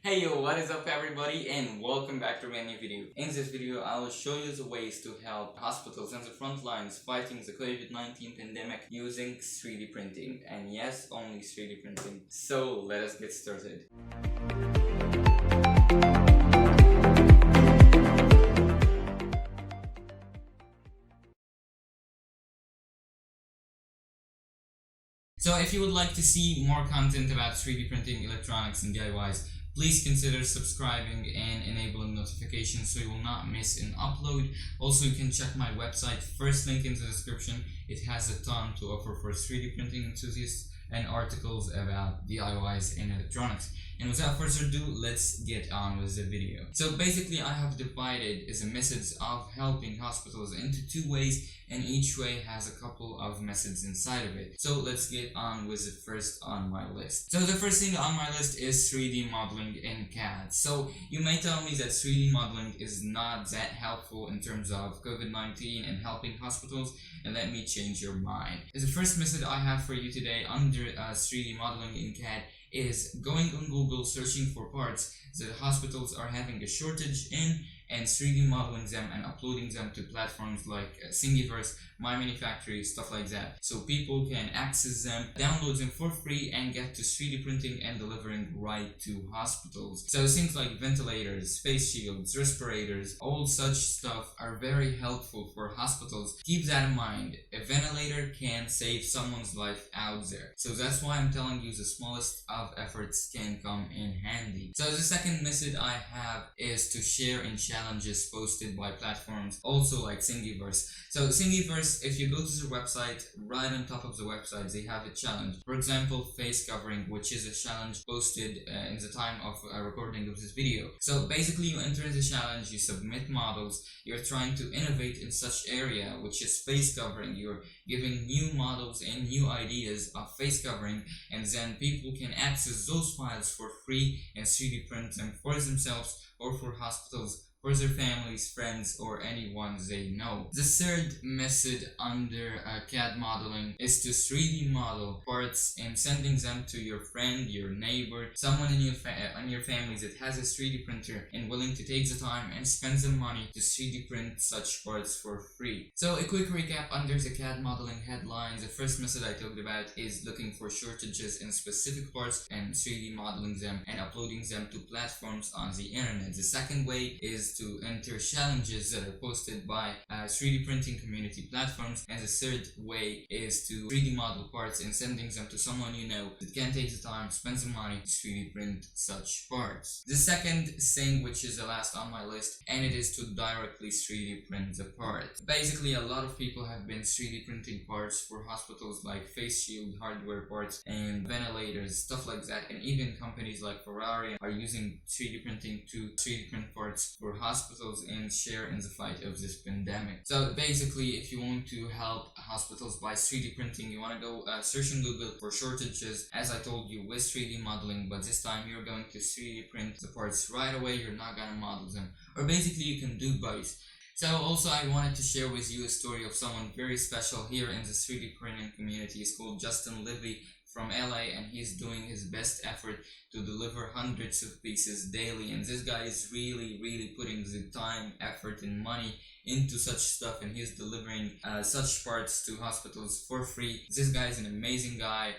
Hey yo, what is up everybody and welcome back to a new video. In this video, I will show you the ways to help hospitals on the front lines fighting the COVID-19 pandemic using 3D printing. And yes, only 3D printing. So let us get started. So if you would like to see more content about 3D printing, electronics and DIYs, please consider subscribing and enabling notifications so you will not miss an upload. Also, you can check my website, first link in the description. It has a ton to offer for 3D printing enthusiasts and articles about DIYs and electronics. And without further ado, let's get on with the video. So basically, I have divided the methods of helping hospitals into two ways, and each way has a couple of methods inside of it. So let's get on with the first on my list. So the first thing on my list is 3D modeling in CAD. So you may tell me that 3D modeling is not that helpful in terms of COVID-19 and helping hospitals, and let me change your mind. The first method I have for you today under 3D modeling in CAD is going on Google, searching for parts that hospitals are having a shortage in, and 3D modeling them and uploading them to platforms like Thingiverse, My Manufactory, stuff like that. So people can access them, download them for free, and get to 3D printing and delivering right to hospitals. So things like ventilators, face shields, respirators, all such stuff are very helpful for hospitals. Keep that in mind. A ventilator can save someone's life out there. So that's why I'm telling you the smallest of efforts can come in handy. So the second method I have is to share in challenges posted by platforms also like Thingiverse. So Thingiverse, if you go to the website, right on top of the website they have a challenge. For example, face covering, which is a challenge posted in the time of recording of this video. So basically you enter the challenge, you submit models, you're trying to innovate in such area which is face covering. You're giving new models and new ideas of face covering, and then people can access those files for free and 3D print them for themselves or for hospitals, for their families, friends, or anyone they know. The third method under CAD modeling is to 3D model parts and sending them to your friend, your neighbor, someone in your family that has a 3D printer and willing to take the time and spend the money to 3D print such parts for free. So a quick recap under the CAD modeling headline. The first method I talked about is looking for shortages in specific parts and 3D modeling them and uploading them to platforms on the internet. The second way is to enter challenges that are posted by 3D printing community platforms, and the third way is to 3D model parts and sending them to someone you know that can take the time, spend some money to 3D print such parts. The second thing, which is the last on my list, and it is to directly 3D print the part. Basically, a lot of people have been 3D printing parts for hospitals like face shield, hardware parts, and ventilators, stuff like that, and even companies like Ferrari are using 3D printing to 3D print parts for hospitals and share in the fight of this pandemic. So basically, if you want to help hospitals by 3D printing, you want to go search in Google for shortages, as I told you, with 3D modeling, but this time you're going to 3D print the parts right away. You're not going to model them, or basically you can do both. So also I wanted to share with you a story of someone very special here in the 3D printing community. He's called Justin Livy from LA, and he's doing his best effort to deliver hundreds of pieces daily, and this guy is really putting the time, effort and money into such stuff, and he's delivering such parts to hospitals for free. This guy is an amazing guy.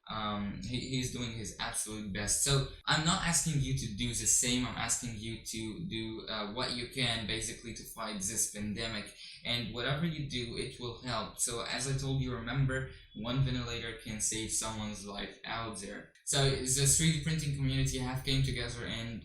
He's doing his absolute best. So I'm not asking you to do the same. I'm asking you to do what you can basically to fight this pandemic, and whatever you do, it will help. So as I told you, remember, one ventilator can save someone's life out there. So the 3D printing community have came together and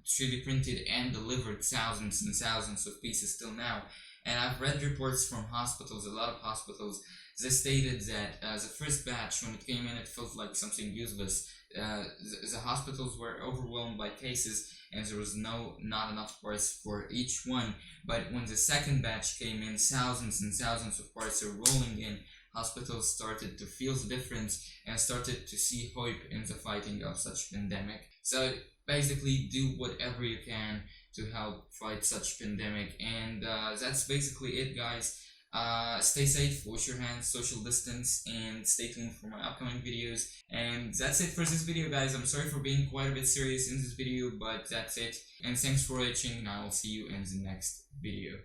3D printed and delivered thousands and thousands of pieces till now. And I've read reports from hospitals, a lot of hospitals, they stated that the first batch, when it came in, it felt like something useless. The hospitals were overwhelmed by cases and there was not enough parts for each one. But when the second batch came in, thousands and thousands of parts are rolling in. Hospitals started to feel the difference and started to see hope in the fighting of such pandemic. So basically, do whatever you can to help fight such pandemic, and that's basically it, guys. Stay safe, wash your hands, social distance, and stay tuned for my upcoming videos. And that's it for this video, guys. I'm sorry for being quite a bit serious in this video, but that's it. And thanks for watching, and I will see you in the next video.